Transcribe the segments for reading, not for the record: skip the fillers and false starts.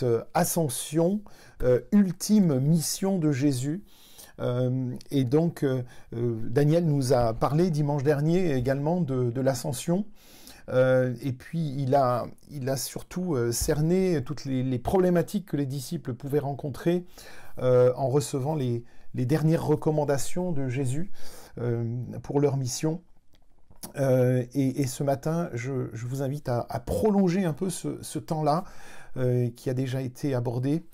cette ascension, ultime mission de Jésus. Et donc, Daniel nous a parlé dimanche dernier également de l'ascension. Et puis, il a surtout cerné toutes les problématiques que les disciples pouvaient rencontrer en recevant les dernières recommandations de Jésus pour leur mission. Et ce matin, je vous invite à prolonger un peu ce temps-là qui a déjà été abordé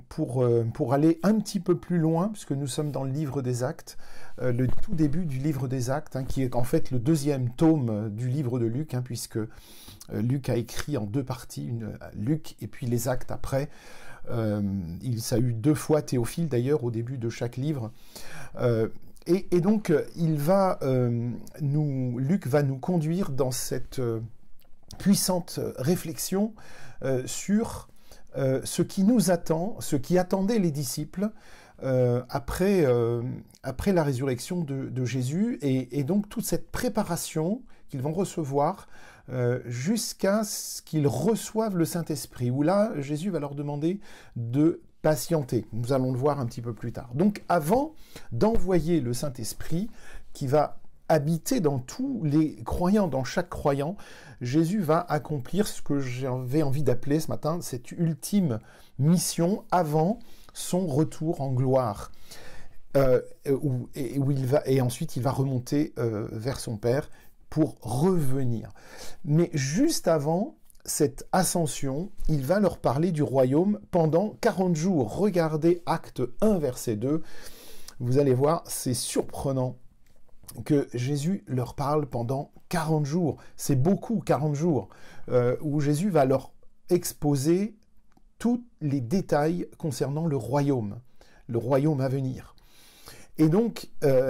pour aller un petit peu plus loin, puisque nous sommes dans le livre des Actes, le tout début du livre des Actes, qui est en fait le deuxième tome du livre de Luc, puisque Luc a écrit en deux parties, Luc et puis les Actes après. Ça a eu 2 fois Théophile d'ailleurs au début de chaque livre. Et donc, Luc va nous conduire dans cette puissante réflexion sur ce qui nous attend, ce qui attendait les disciples après la résurrection de Jésus, et donc toute cette préparation qu'ils vont recevoir jusqu'à ce qu'ils reçoivent le Saint-Esprit, où là, Jésus va leur demander de patienter. Nous allons le voir un petit peu plus tard. Donc, avant d'envoyer le Saint-Esprit qui va habiter dans tous les croyants, dans chaque croyant, Jésus va accomplir ce que j'avais envie d'appeler ce matin cette ultime mission avant son retour en gloire. Et ensuite il va remonter vers son Père pour revenir. Mais juste avant cette ascension, il va leur parler du royaume pendant 40 jours. Regardez Acte 1, verset 2. Vous allez voir, c'est surprenant que Jésus leur parle pendant 40 jours. C'est beaucoup, 40 jours, où Jésus va leur exposer tous les détails concernant le royaume à venir. Et donc,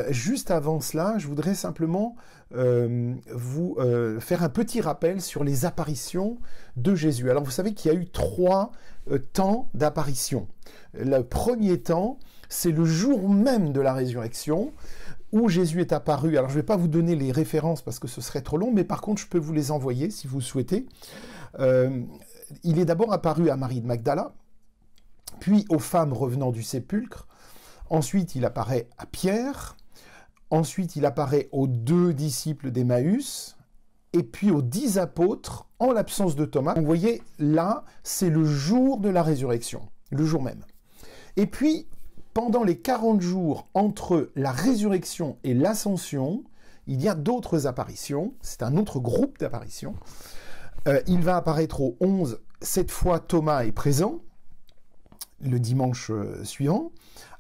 juste avant cela, je voudrais simplement vous faire un petit rappel sur les apparitions de Jésus. Alors, vous savez qu'il y a eu 3 temps d'apparition. Le premier temps, c'est le jour même de la résurrection, où Jésus est apparu. Alors, je ne vais pas vous donner les références parce que ce serait trop long, mais par contre, je peux vous les envoyer si vous souhaitez. Il est d'abord apparu à Marie de Magdala, puis aux femmes revenant du sépulcre. Ensuite, il apparaît à Pierre. Ensuite, il apparaît aux 2 disciples d'Emmaüs. Et puis aux 10 apôtres, en l'absence de Thomas. Donc, vous voyez, là, c'est le jour de la résurrection, le jour même. Et puis, pendant les 40 jours entre la résurrection et l'ascension, il y a d'autres apparitions. C'est un autre groupe d'apparitions. Il va apparaître aux 11. Cette fois, Thomas est présent, le dimanche suivant.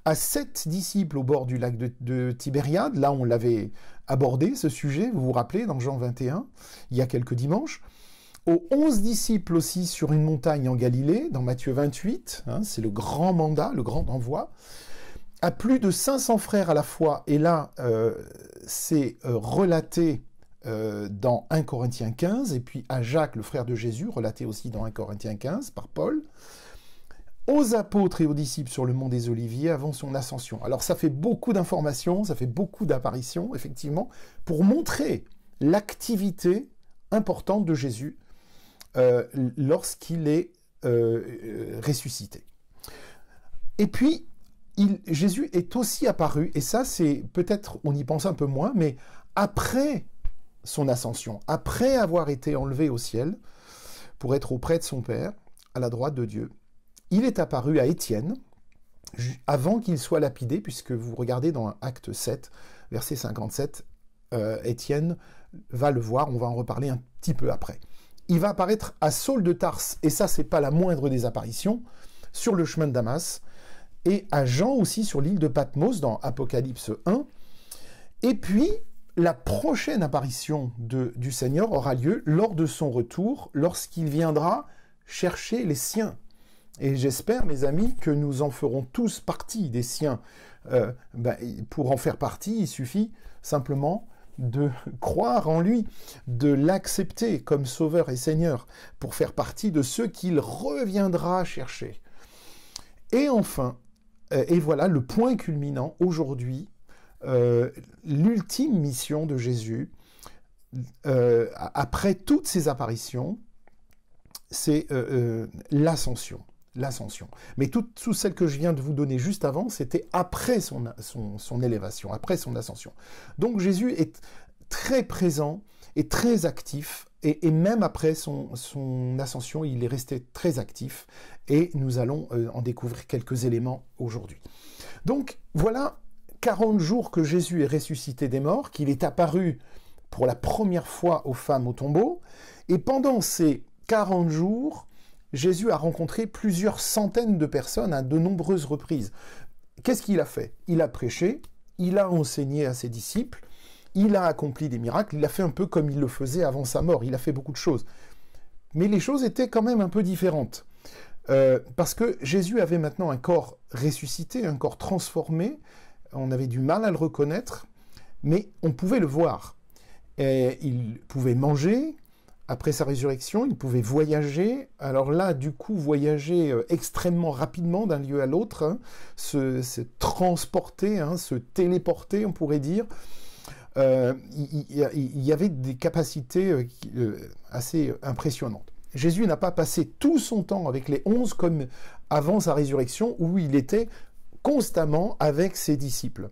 À 7 disciples au bord du lac de Tibériade. Là, on l'avait abordé, ce sujet, vous vous rappelez, dans Jean 21, il y a quelques dimanches. Aux 11 disciples aussi sur une montagne en Galilée, dans Matthieu 28, c'est le grand mandat, le grand envoi. À plus de 500 frères à la fois, et là, c'est relaté dans 1 Corinthiens 15, et puis à Jacques, le frère de Jésus, relaté aussi dans 1 Corinthiens 15 par Paul. Aux apôtres et aux disciples sur le mont des Oliviers avant son ascension. Alors ça fait beaucoup d'informations, ça fait beaucoup d'apparitions, effectivement, pour montrer l'activité importante de Jésus lorsqu'il est ressuscité. Et puis, Jésus est aussi apparu, et ça c'est peut-être, on y pense un peu moins, mais après son ascension, après avoir été enlevé au ciel, pour être auprès de son Père, à la droite de Dieu, il est apparu à Étienne, avant qu'il soit lapidé, puisque vous regardez dans Acte 7, verset 57, Étienne va le voir, on va en reparler un petit peu après. Il va apparaître à Saul de Tarse, et ça c'est pas la moindre des apparitions, sur le chemin de Damas, et à Jean aussi sur l'île de Patmos, dans Apocalypse 1. Et puis, la prochaine apparition du Seigneur aura lieu lors de son retour, lorsqu'il viendra chercher les siens. Et j'espère, mes amis, que nous en ferons tous partie des siens. Pour en faire partie, il suffit simplement de croire en lui, de l'accepter comme Sauveur et Seigneur, pour faire partie de ceux qu'il reviendra chercher. Et enfin, et voilà le point culminant aujourd'hui, l'ultime mission de Jésus, après toutes ces apparitions, c'est l'ascension. l'ascension. Mais toutes celles que je viens de vous donner juste avant, c'était après son élévation, après son ascension. Donc Jésus est très présent et très actif, et même après son ascension, il est resté très actif, et nous allons en découvrir quelques éléments aujourd'hui. Donc voilà 40 jours que Jésus est ressuscité des morts, qu'il est apparu pour la première fois aux femmes au tombeau, et pendant ces 40 jours, Jésus a rencontré plusieurs centaines de personnes à de nombreuses reprises. Qu'est-ce qu'il a fait? Il a prêché, il a enseigné à ses disciples, il a accompli des miracles, il a fait un peu comme il le faisait avant sa mort, il a fait beaucoup de choses. Mais les choses étaient quand même un peu différentes. Parce que Jésus avait maintenant un corps ressuscité, un corps transformé, on avait du mal à le reconnaître, mais on pouvait le voir. Et il pouvait manger, après sa résurrection, il pouvait voyager. Alors là, du coup, voyager extrêmement rapidement d'un lieu à l'autre, hein, se transporter, hein, se téléporter, on pourrait dire. Il y avait des capacités assez impressionnantes. Jésus n'a pas passé tout son temps avec les 11 comme avant sa résurrection, où il était constamment avec ses disciples.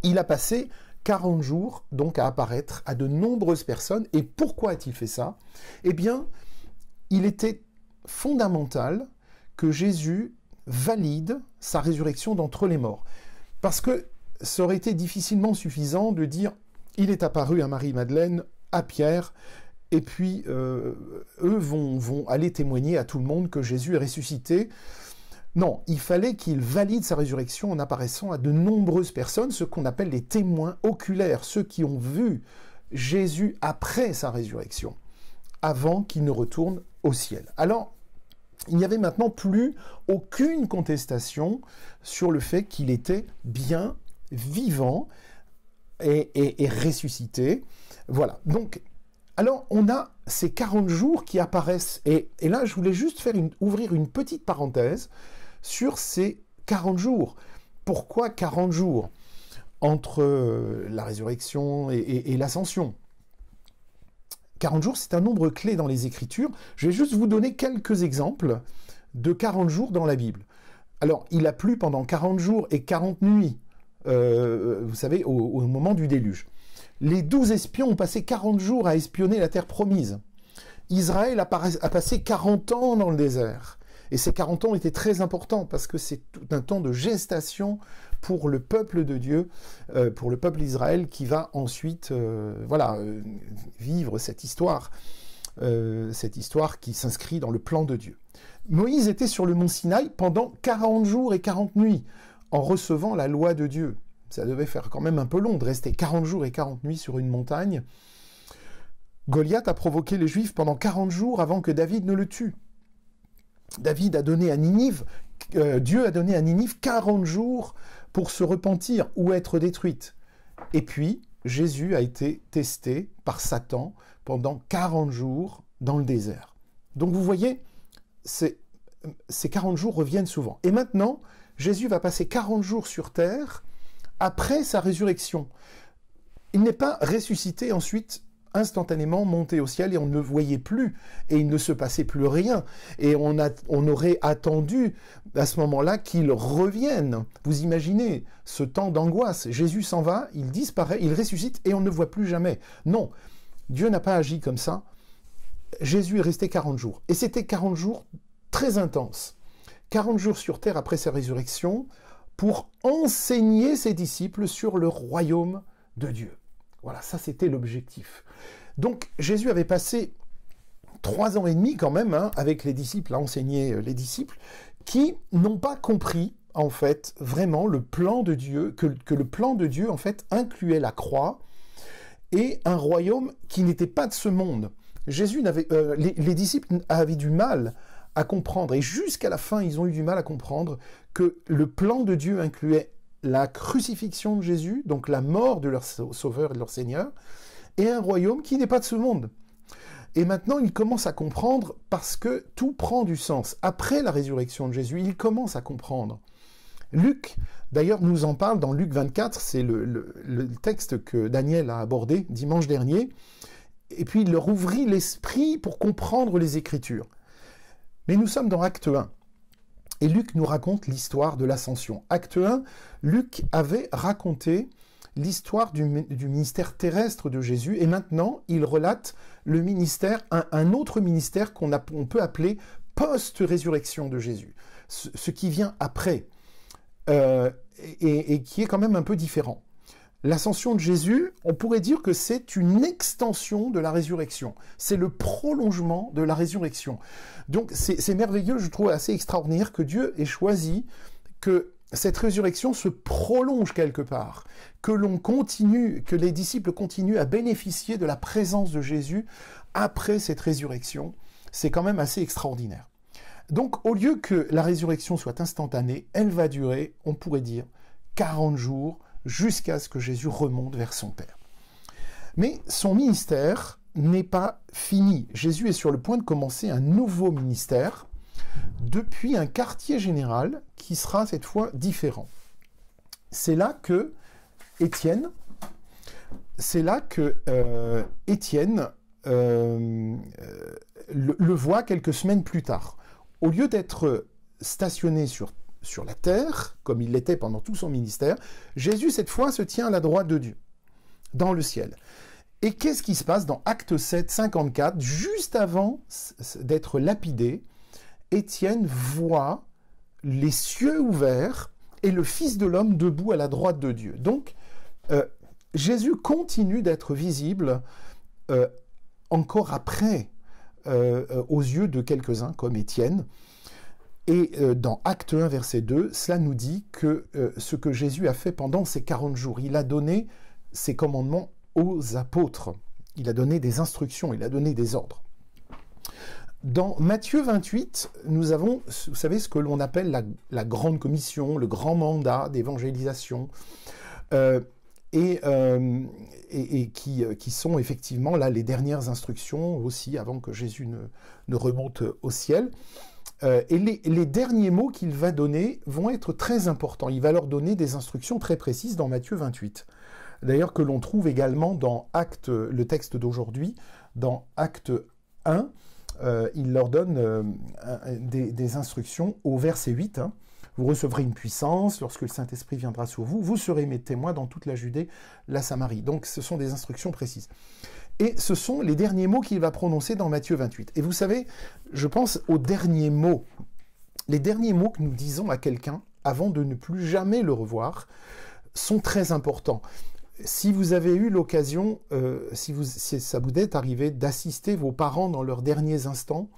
Il a passé 40 jours, donc, à apparaître à de nombreuses personnes. Et pourquoi a-t-il fait ça? Eh bien, il était fondamental que Jésus valide sa résurrection d'entre les morts. Parce que ça aurait été difficilement suffisant de dire « il est apparu à Marie-Madeleine, à Pierre », et puis eux vont aller témoigner à tout le monde que Jésus est ressuscité. Non, il fallait qu'il valide sa résurrection en apparaissant à de nombreuses personnes, ce qu'on appelle les témoins oculaires, ceux qui ont vu Jésus après sa résurrection, avant qu'il ne retourne au ciel. Alors, il n'y avait maintenant plus aucune contestation sur le fait qu'il était bien vivant et ressuscité. Voilà, donc, alors on a ces 40 jours qui apparaissent, et là je voulais juste ouvrir une petite parenthèse sur ces 40 jours. Pourquoi 40 jours entre la résurrection et l'ascension? 40 jours, c'est un nombre clé dans les Écritures. Je vais juste vous donner quelques exemples de 40 jours dans la Bible. Alors, il a plu pendant 40 jours et 40 nuits, vous savez, au moment du déluge. Les 12 espions ont passé 40 jours à espionner la terre promise. Israël a passé 40 ans dans le désert. Et ces 40 ans étaient très importants parce que c'est tout un temps de gestation pour le peuple de Dieu, pour le peuple d'Israël qui va ensuite vivre cette histoire qui s'inscrit dans le plan de Dieu. Moïse était sur le mont Sinaï pendant 40 jours et 40 nuits en recevant la loi de Dieu. Ça devait faire quand même un peu long de rester 40 jours et 40 nuits sur une montagne. Goliath a provoqué les Juifs pendant 40 jours avant que David ne le tue. Dieu a donné à Ninive 40 jours pour se repentir ou être détruite. Et puis, Jésus a été testé par Satan pendant 40 jours dans le désert. Donc vous voyez, ces 40 jours reviennent souvent. Et maintenant, Jésus va passer 40 jours sur terre après sa résurrection. Il n'est pas ressuscité ensuite instantanément monté au ciel et on ne le voyait plus et il ne se passait plus rien et on aurait attendu à ce moment-là qu'il revienne. Vous imaginez ce temps d'angoisse. Jésus s'en va, il disparaît, il ressuscite et on ne le voit plus jamais. Non, Dieu n'a pas agi comme ça. Jésus est resté 40 jours et c'était 40 jours très intenses. 40 jours sur terre après sa résurrection pour enseigner ses disciples sur le royaume de Dieu. Voilà, ça c'était l'objectif. Donc Jésus avait passé 3 ans et demi quand même avec les disciples, à enseigner les disciples, qui n'ont pas compris en fait vraiment le plan de Dieu, que le plan de Dieu en fait incluait la croix et un royaume qui n'était pas de ce monde. Les disciples avaient du mal à comprendre, et jusqu'à la fin ils ont eu du mal à comprendre que le plan de Dieu incluait la crucifixion de Jésus, donc la mort de leur Sauveur et de leur Seigneur, et un royaume qui n'est pas de ce monde. Et maintenant, ils commencent à comprendre parce que tout prend du sens. Après la résurrection de Jésus, ils commencent à comprendre. Luc, d'ailleurs, nous en parle dans Luc 24, c'est le texte que Daniel a abordé dimanche dernier, et puis il leur ouvrit l'esprit pour comprendre les Écritures. Mais nous sommes dans Acte 1. Et Luc nous raconte l'histoire de l'ascension. Acte 1, Luc avait raconté l'histoire du ministère terrestre de Jésus, et maintenant il relate le ministère, un autre ministère on peut appeler post-résurrection de Jésus, ce qui vient après, et qui est quand même un peu différent. L'ascension de Jésus, on pourrait dire que c'est une extension de la résurrection. C'est le prolongement de la résurrection. Donc c'est merveilleux, je trouve assez extraordinaire que Dieu ait choisi que cette résurrection se prolonge quelque part, que les disciples continuent à bénéficier de la présence de Jésus après cette résurrection. C'est quand même assez extraordinaire. Donc au lieu que la résurrection soit instantanée, elle va durer, on pourrait dire, 40 jours, jusqu'à ce que Jésus remonte vers son Père. Mais son ministère n'est pas fini. Jésus est sur le point de commencer un nouveau ministère depuis un quartier général qui sera cette fois différent. C'est là que Étienne le voit quelques semaines plus tard. Au lieu d'être stationné sur la terre, comme il l'était pendant tout son ministère, Jésus, cette fois, se tient à la droite de Dieu, dans le ciel. Et qu'est-ce qui se passe dans Acte 7, 54, juste avant d'être lapidé, Étienne voit les cieux ouverts et le Fils de l'homme debout à la droite de Dieu. Donc, Jésus continue d'être visible encore après, aux yeux de quelques-uns, comme Étienne. Et dans Acte 1, verset 2, cela nous dit que ce que Jésus a fait pendant ces 40 jours, il a donné ses commandements aux apôtres. Il a donné des instructions, il a donné des ordres. Dans Matthieu 28, nous avons, vous savez, ce que l'on appelle la grande commission, le grand mandat d'évangélisation, et qui sont effectivement là les dernières instructions aussi, avant que Jésus ne remonte au ciel. Et les derniers mots qu'il va donner vont être très importants. Il va leur donner des instructions très précises dans Matthieu 28. D'ailleurs, que l'on trouve également dans le texte d'aujourd'hui, dans Acte 1, il leur donne des instructions au verset 8. Vous recevrez une puissance lorsque le Saint-Esprit viendra sur vous. Vous serez mes témoins dans toute la Judée, la Samarie. Donc, ce sont des instructions précises. Et ce sont les derniers mots qu'il va prononcer dans Matthieu 28. Et vous savez, je pense aux derniers mots. Les derniers mots que nous disons à quelqu'un avant de ne plus jamais le revoir sont très importants. Si vous avez eu l'occasion, si ça vous est arrivé d'assister vos parents dans leurs derniers instants,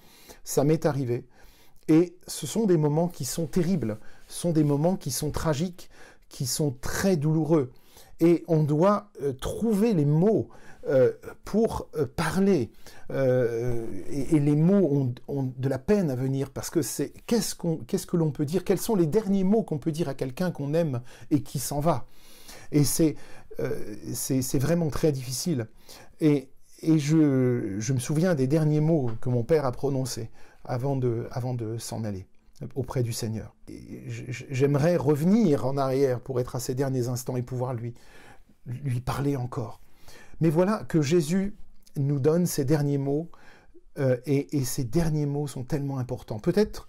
ça m'est arrivé. Et ce sont des moments qui sont terribles, ce sont des moments qui sont tragiques, qui sont très douloureux. Et on doit trouver les mots pour parler. Et les mots ont de la peine à venir, parce que c'est qu'est-ce que l'on peut dire, quels sont les derniers mots qu'on peut dire à quelqu'un qu'on aime et qui s'en va. Et c'est vraiment très difficile. Et je me souviens des derniers mots que mon père a prononcés avant de s'en aller auprès du Seigneur. J'aimerais revenir en arrière pour être à ces derniers instants et pouvoir lui parler encore. Mais voilà que Jésus nous donne ces derniers mots, et ces derniers mots sont tellement importants. Peut-être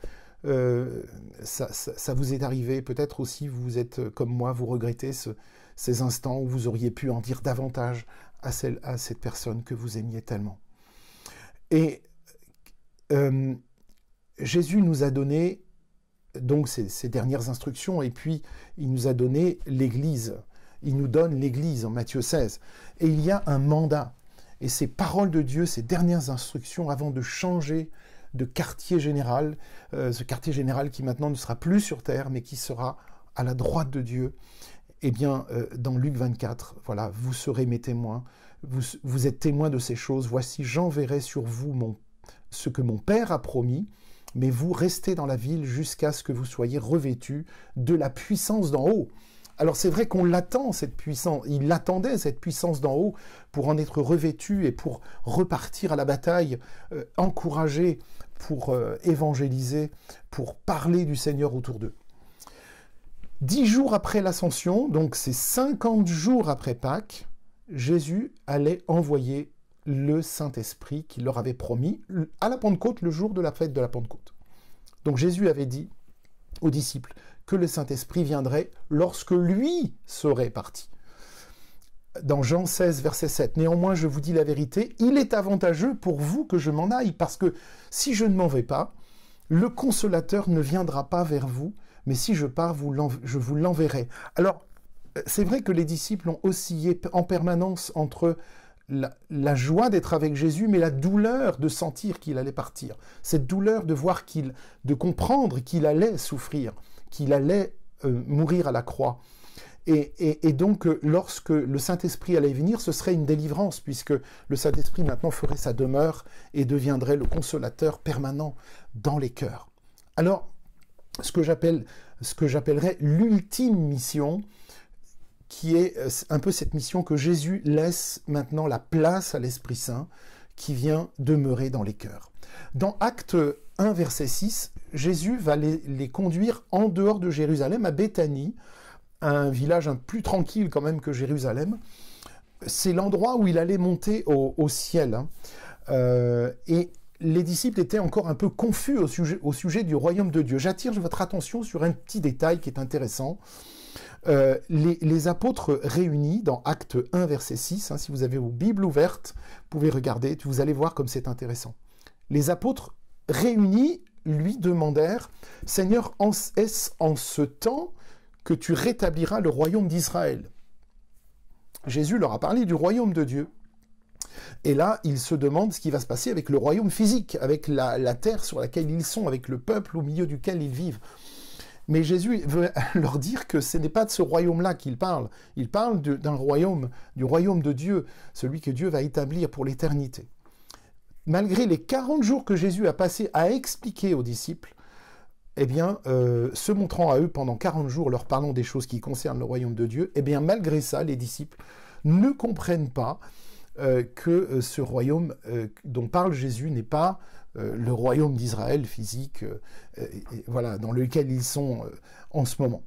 ça vous est arrivé, peut-être aussi vous êtes comme moi, vous regrettez ces instants où vous auriez pu en dire davantage à cette personne que vous aimiez tellement. Et Jésus nous a donné donc ces dernières instructions, et puis il nous a donné l'Église. Il nous donne l'Église en Matthieu 16. Et il y a un mandat. Et ces paroles de Dieu, ces dernières instructions, avant de changer de quartier général, ce quartier général qui maintenant ne sera plus sur terre, mais qui sera à la droite de Dieu, eh bien, dans Luc 24, voilà, vous serez mes témoins, vous êtes témoins de ces choses, voici, j'enverrai sur vous ce que mon Père a promis, mais vous restez dans la ville jusqu'à ce que vous soyez revêtus de la puissance d'en haut. Alors c'est vrai qu'on l'attend, cette puissance, il attendait cette puissance d'en haut pour en être revêtu et pour repartir à la bataille, encouragé, pour évangéliser, pour parler du Seigneur autour d'eux. 10 jours après l'ascension, donc c'est 50 jours après Pâques, Jésus allait envoyer le Saint-Esprit qu'il leur avait promis à la Pentecôte, le jour de la fête de la Pentecôte. Donc Jésus avait dit, aux disciples que le Saint-Esprit viendrait lorsque lui serait parti. Dans Jean 16, verset 7, « Néanmoins, je vous dis la vérité, il est avantageux pour vous que je m'en aille, parce que si je ne m'en vais pas, le Consolateur ne viendra pas vers vous, mais si je pars, je vous l'enverrai. » Alors, c'est vrai que les disciples ont oscillé en permanence entre la joie d'être avec Jésus, mais la douleur de sentir qu'il allait partir. Cette douleur de comprendre qu'il allait souffrir, qu'il allait mourir à la croix. Et donc, lorsque le Saint-Esprit allait venir, ce serait une délivrance, puisque le Saint-Esprit maintenant ferait sa demeure et deviendrait le consolateur permanent dans les cœurs. Alors, ce que j'appellerais l'ultime mission, qui est un peu cette mission que Jésus laisse maintenant la place à l'Esprit Saint, qui vient demeurer dans les cœurs. Dans Acte 1, verset 6, Jésus va les conduire en dehors de Jérusalem, à Béthanie, un village plus tranquille quand même que Jérusalem. C'est l'endroit où il allait monter au ciel. Et les disciples étaient encore un peu confus au sujet du royaume de Dieu. J'attire votre attention sur un petit détail qui est intéressant. Les apôtres réunis dans Acte 1, verset 6, si vous avez vos Bibles ouvertes, vous pouvez regarder, vous allez voir comme c'est intéressant. Les apôtres réunis lui demandèrent « Seigneur, est-ce en ce temps que tu rétabliras le royaume d'Israël ?» Jésus leur a parlé du royaume de Dieu. Et là, ils se demandent ce qui va se passer avec le royaume physique, avec la terre sur laquelle ils sont, avec le peuple au milieu duquel ils vivent. Mais Jésus veut leur dire que ce n'est pas de ce royaume-là qu'il parle. Il parle du royaume de Dieu, celui que Dieu va établir pour l'éternité. Malgré les 40 jours que Jésus a passé à expliquer aux disciples, eh bien, se montrant à eux pendant 40 jours, leur parlant des choses qui concernent le royaume de Dieu, eh bien, malgré ça, les disciples ne comprennent pas que ce royaume dont parle Jésus n'est pas le royaume d'Israël physique, voilà, dans lequel ils sont en ce moment.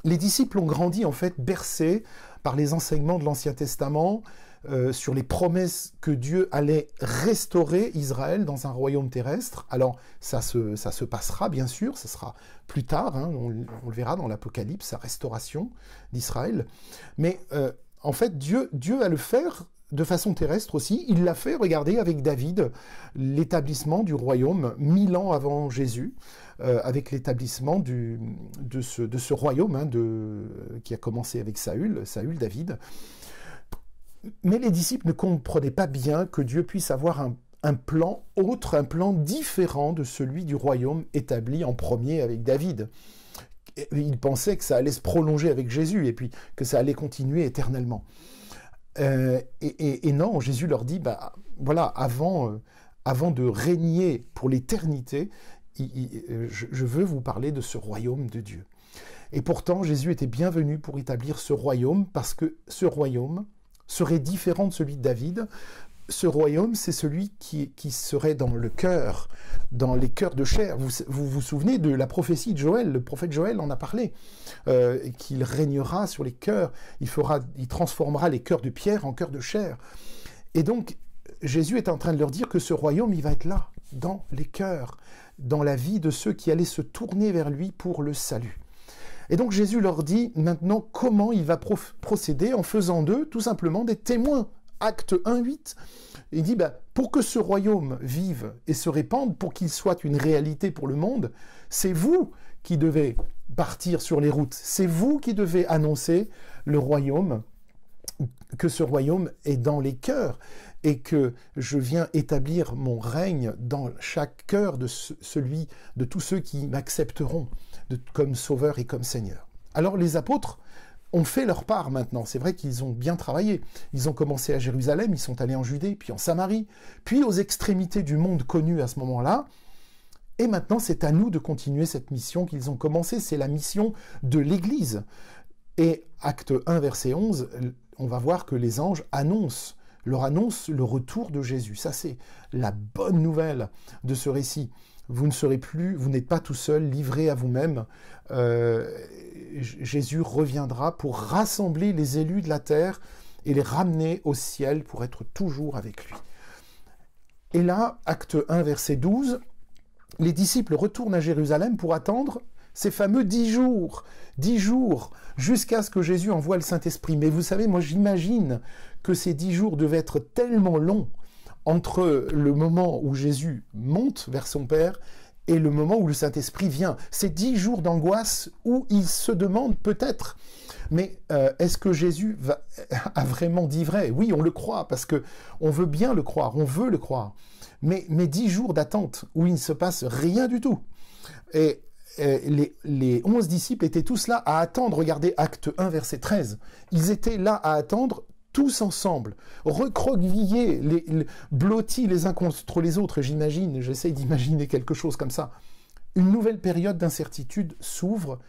Les disciples ont grandi en fait bercés par les enseignements de l'Ancien Testament sur les promesses que Dieu allait restaurer Israël dans un royaume terrestre. Alors ça se passera bien sûr, ça sera plus tard, on le verra dans l'Apocalypse, la restauration d'Israël. Mais en fait Dieu va le faire de façon terrestre aussi. Il l'a fait, regardez, avec David, l'établissement du royaume 1000 ans avant Jésus, avec l'établissement de ce royaume qui a commencé avec Saül, David. Mais les disciples ne comprenaient pas bien que Dieu puisse avoir un plan autre, un plan différent de celui du royaume établi en premier avec David. Ils pensaient que ça allait se prolonger avec Jésus et puis que ça allait continuer éternellement. Et non, Jésus leur dit, voilà, avant de régner pour l'éternité, je veux vous parler de ce royaume de Dieu. Et pourtant, Jésus était bienvenu pour établir ce royaume, parce que ce royaume serait différent de celui de David. Ce royaume, c'est celui qui serait dans le cœur, dans les cœurs de chair. Vous souvenez de la prophétie de Joël, le prophète Joël en a parlé, qu'il régnera sur les cœurs, il transformera les cœurs de pierre en cœurs de chair. Et donc, Jésus est en train de leur dire que ce royaume, il va être là, dans les cœurs, dans la vie de ceux qui allaient se tourner vers lui pour le salut. Et donc Jésus leur dit maintenant comment il va procéder en faisant d'eux tout simplement des témoins. Acte 1:8, il dit pour que ce royaume vive et se répande, pour qu'il soit une réalité pour le monde, c'est vous qui devez partir sur les routes, c'est vous qui devez annoncer le royaume, que ce royaume est dans les cœurs et que je viens établir mon règne dans chaque cœur de tous ceux qui m'accepteront comme sauveur et comme Seigneur. Alors les apôtres ont fait leur part maintenant. C'est vrai qu'ils ont bien travaillé. Ils ont commencé à Jérusalem, ils sont allés en Judée, puis en Samarie, puis aux extrémités du monde connu à ce moment-là. Et maintenant, c'est à nous de continuer cette mission qu'ils ont commencée. C'est la mission de l'Église. Et acte 1, verset 11, on va voir que les anges leur annoncent le retour de Jésus. Ça, c'est la bonne nouvelle de ce récit. Vous n'êtes pas tout seul, livré à vous-même. Jésus reviendra pour rassembler les élus de la terre et les ramener au ciel pour être toujours avec lui. Et là, acte 1, verset 12, les disciples retournent à Jérusalem pour attendre ces fameux 10 jours, jusqu'à ce que Jésus envoie le Saint-Esprit. Mais vous savez, moi j'imagine que ces 10 jours devaient être tellement longs entre le moment où Jésus monte vers son Père et le moment où le Saint-Esprit vient. C'est 10 jours d'angoisse où il se demande peut-être, mais est-ce que Jésus a vraiment dit vrai? Oui, on le croit, parce que on veut bien le croire, on veut le croire. Mais 10 jours d'attente où il ne se passe rien du tout. Et les 11 disciples étaient tous là à attendre. Regardez Acte 1, verset 13. Ils étaient là à attendre tous ensemble, recroquevillés, blottis les uns contre les autres. J'imagine, j'essaye d'imaginer quelque chose comme ça. Une nouvelle période d'incertitude s'ouvre,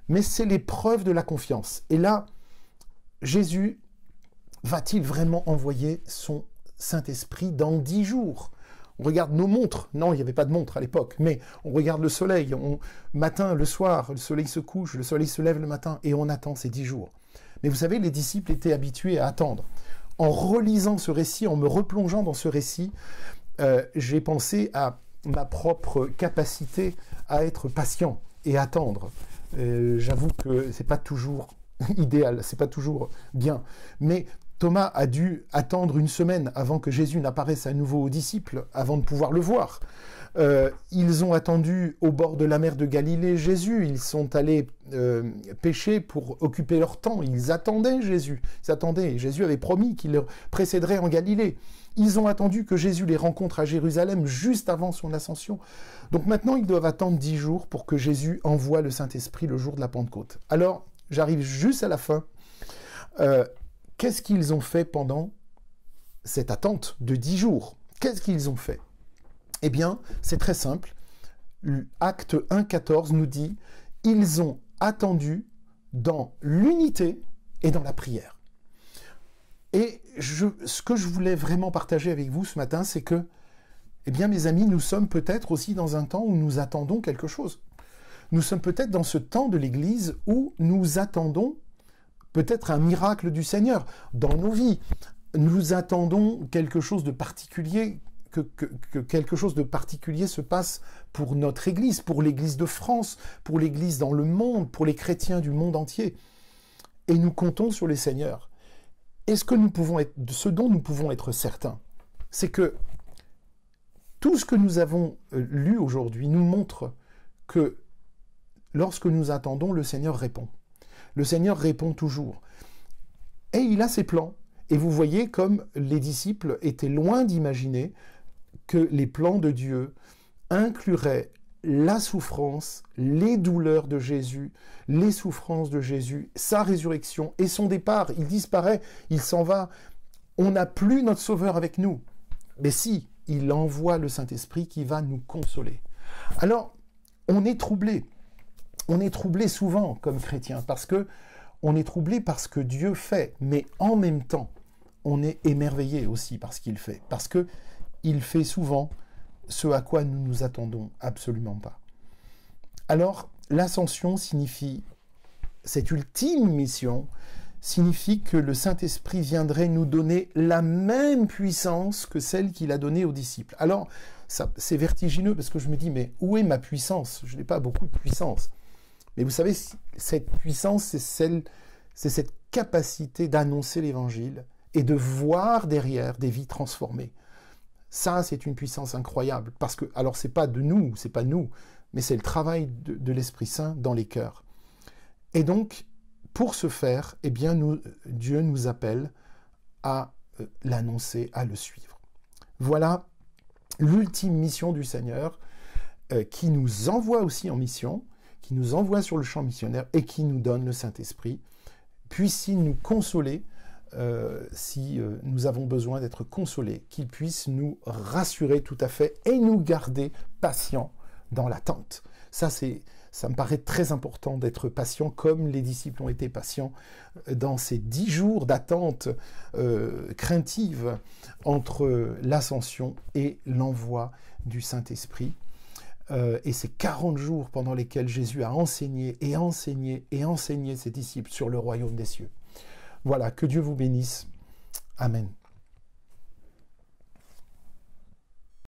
mais c'est l'épreuve de la confiance. Et là, Jésus va-t-il vraiment envoyer son Saint-Esprit dans 10 jours? On regarde nos montres. Non, il n'y avait pas de montre à l'époque, mais on regarde le soleil. Matin, le soir, le soleil se couche, le soleil se lève le matin, et on attend ces 10 jours. Mais vous savez, les disciples étaient habitués à attendre. En relisant ce récit, en me replongeant dans ce récit, j'ai pensé à ma propre capacité à être patient et attendre. J'avoue que c'est pas toujours idéal, c'est pas toujours bien. Mais Thomas a dû attendre une semaine avant que Jésus n'apparaisse à nouveau aux disciples, avant de pouvoir le voir. Ils ont attendu au bord de la mer de Galilée Jésus, ils sont allés pêcher pour occuper leur temps, ils attendaient Jésus, Jésus avait promis qu'il leur précéderait en Galilée. Ils ont attendu que Jésus les rencontre à Jérusalem juste avant son ascension. Donc maintenant, ils doivent attendre 10 jours pour que Jésus envoie le Saint-Esprit le jour de la Pentecôte. Alors, j'arrive juste à la fin. Qu'est-ce qu'ils ont fait pendant cette attente de 10 jours? Qu'est-ce qu'ils ont fait? Eh bien, c'est très simple. Acte 1,14 nous dit « Ils ont attendu dans l'unité et dans la prière ». Et ce que je voulais vraiment partager avec vous ce matin, c'est que, eh bien, mes amis, nous sommes peut-être aussi dans un temps où nous attendons quelque chose. Nous sommes peut-être dans ce temps de l'Église où nous attendons peut-être un miracle du Seigneur dans nos vies. Nous attendons quelque chose de particulier, que quelque chose de particulier se passe pour notre Église, pour l'Église de France, pour l'Église dans le monde, pour les chrétiens du monde entier. Et nous comptons sur les Seigneurs. Et ce dont nous pouvons être certains, c'est que tout ce que nous avons lu aujourd'hui nous montre que lorsque nous attendons, le Seigneur répond. Le Seigneur répond toujours. Et il a ses plans. Et vous voyez comme les disciples étaient loin d'imaginer que les plans de Dieu incluraient la souffrance, les douleurs de Jésus, les souffrances de Jésus, sa résurrection et son départ. Il disparaît, il s'en va. On n'a plus notre Sauveur avec nous. Mais si, il envoie le Saint-Esprit qui va nous consoler. Alors, on est troublé. On est troublé souvent comme chrétien parce que Dieu fait, mais en même temps, on est émerveillé aussi par ce qu'il fait, parce que il fait souvent ce à quoi nous nous attendons absolument pas. Alors, l'ascension signifie, cette ultime mission, signifie que le Saint-Esprit viendrait nous donner la même puissance que celle qu'il a donnée aux disciples. Alors, c'est vertigineux parce que je me dis, mais où est ma puissance? Je n'ai pas beaucoup de puissance. Mais vous savez, cette puissance, c'est cette capacité d'annoncer l'Évangile et de voir derrière des vies transformées. Ça, c'est une puissance incroyable. Parce que, alors, c'est pas nous, mais c'est le travail de l'Esprit Saint dans les cœurs. Et donc, pour ce faire, eh bien, Dieu nous appelle à l'annoncer, à le suivre. Voilà l'ultime mission du Seigneur qui nous envoie aussi en mission, qui nous envoie sur le champ missionnaire et qui nous donne le Saint-Esprit. Puisse-t-il nous consoler si nous avons besoin d'être consolés, qu'il puisse nous rassurer tout à fait et nous garder patients dans l'attente. Ça me paraît très important d'être patient comme les disciples ont été patients dans ces 10 jours d'attente craintive entre l'ascension et l'envoi du Saint-Esprit. Et ces 40 jours pendant lesquels Jésus a enseigné et enseigné et enseigné ses disciples sur le royaume des cieux. Voilà, que Dieu vous bénisse. Amen.